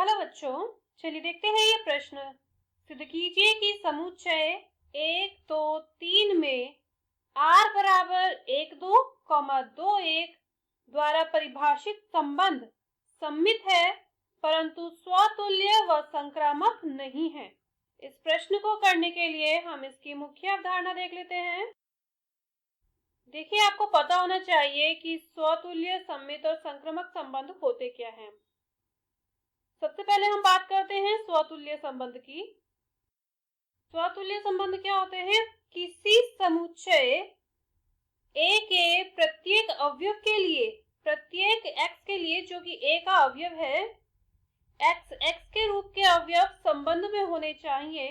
Hello बच्चों, चलिए देखते हैं ये प्रश्न। सिद्ध कीजिए कि समुच्चय 1, 2, 3 में r बराबर 1, 2, 2, 1 द्वारा परिभाषित संबंध सममित है परंतु स्वतुल्य व संक्रामक नहीं है। इस प्रश्न को करने के लिए हम इसकी मुख्य अवधारणा देख लेते हैं। देखिए, आपको पता होना चाहिए कि स्वतुल्य, सममित और संक्रामक संबंध होते क्या हैं। सबसे पहले हम बात करते हैं स्वतुल्य संबंध की। स्वतुल्य संबंध क्या होते हैं? किसी समुच्चय A के प्रत्येक अवयव के लिए, प्रत्येक x के लिए जो कि A का अवयव है, x के रूप के अवयव संबंध में होने चाहिए।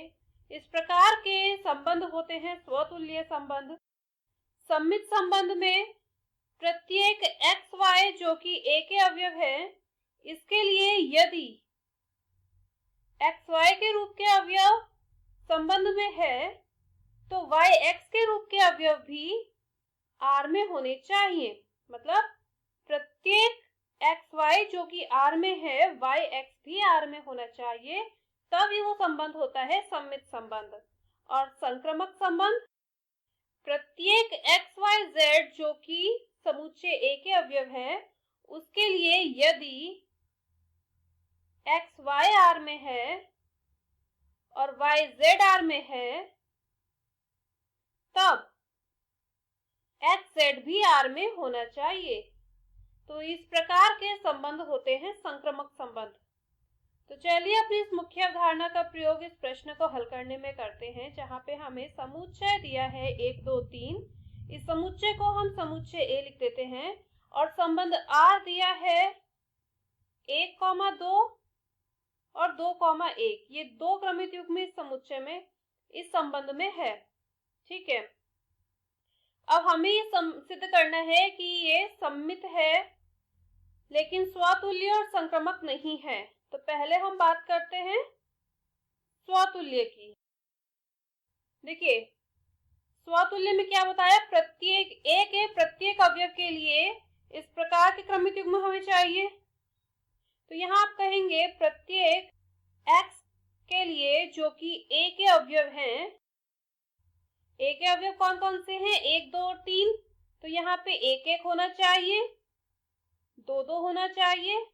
इस प्रकार के संबंध होते हैं स्वतुल्य संबंध। सममित संबंध में प्रत्येक x y जो कि A के अवयव है, इसके लिए यदि x y के रूप के अवयव संबंध में है तो y x के रूप के अवयव भी R में होने चाहिए। मतलब प्रत्येक x y जो कि R में है, y x भी R में होना चाहिए, तभी वो संबंध होता है सममित संबंध। और संक्रामक संबंध, प्रत्येक x y z जो कि समुच्चय A के अवयव है, उसके लिए यदि x y R में है और y z R में है, तब x z भी R में होना चाहिए। तो इस प्रकार के संबंध होते हैं संक्रामक संबंध। तो चलिए अपनी इस मुख्य अवधारणा का प्रयोग इस प्रश्न को हल करने में करते हैं, जहां पे हमें समुच्चय दिया है 1, 2, 3। इस समुच्चय को हम समुच्चय A लिख देते हैं और संबंध R दिया है 1, 2 और 2, 1। ये दो क्रमित युग्म इस समुच्चय में, इस संबंध में है। ठीक है, अब हमें ये सिद्ध करना है कि ये सममित है लेकिन स्वतुल्य और संक्रामक नहीं है। तो पहले हम बात करते हैं स्वतुल्य की। देखिए, स्वतुल्य में क्या बताया? प्रत्येक A के प्रत्येक अवयव के लिए इस प्रकार के क्रमित युग्म हमें चाहिए। तो यहाँ आप कहेंगे प्रत्येक x के लिए जो कि A के अवयव हैं, A के अवयव कौन कौन से हैं? 1, 2 और 3। तो यहाँ पे 1, 1 होना चाहिए, 2, 2 होना चाहिए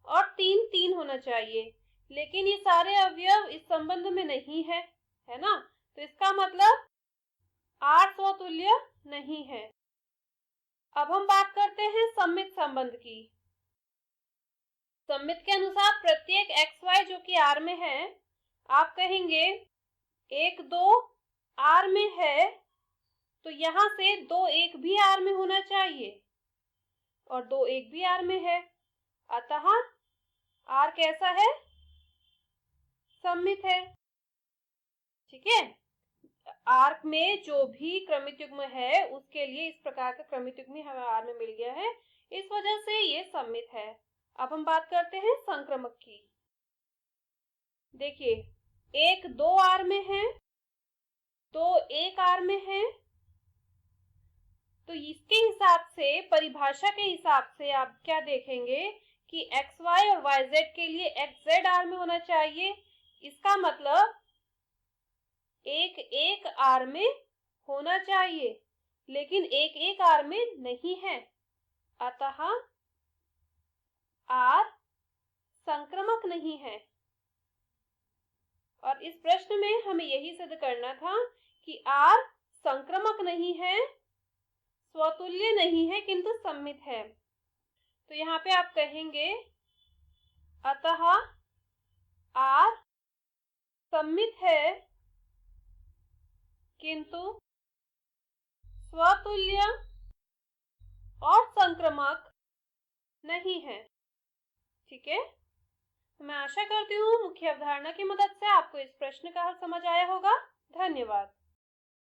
और 3, 3 होना चाहिए। लेकिन ये सारे अवयव इस संबंध में नहीं है, है ना? तो इसका मतलब R स्वतुल्य नहीं है। अब हम बात करते हैं सममित संबंध की। सममित के अनुसार प्रत्येक x y जो कि R में है, आप कहेंगे 1, 2 R में है, तो यहां से 2, 1 भी R में होना चाहिए और 2, 1 भी R में है। अतः R कैसा है? सममित है। ठीक है, R में जो भी क्रमित युग्म है उसके लिए इस प्रकार का क्रमित युग्म हमें R में मिल गया है, इस वजह से ये सममित है। अब हम बात करते हैं संक्रामक की। देखिए, 1, 2 R में है, 2, 1 R में है, तो इसके हिसाब से, परिभाषा के हिसाब से आप क्या देखेंगे कि xy और yz के लिए xz R में होना चाहिए। इसका मतलब 1, 1 R में होना चाहिए, लेकिन 1, 1 R में नहीं है। अतः R संक्रामक नहीं है। और इस प्रश्न में हमें यही सिद्ध करना था कि R संक्रामक नहीं है, स्वतुल्य नहीं है, किंतु सममित है। तो यहाँ पे आप कहेंगे अतः R सममित है किंतु स्वतुल्य और संक्रामक नहीं है। ठीक है, मैं आशा करती हूँ मुख्य अवधारणा की मदद से आपको इस प्रश्न का हल समझ आया होगा। धन्यवाद।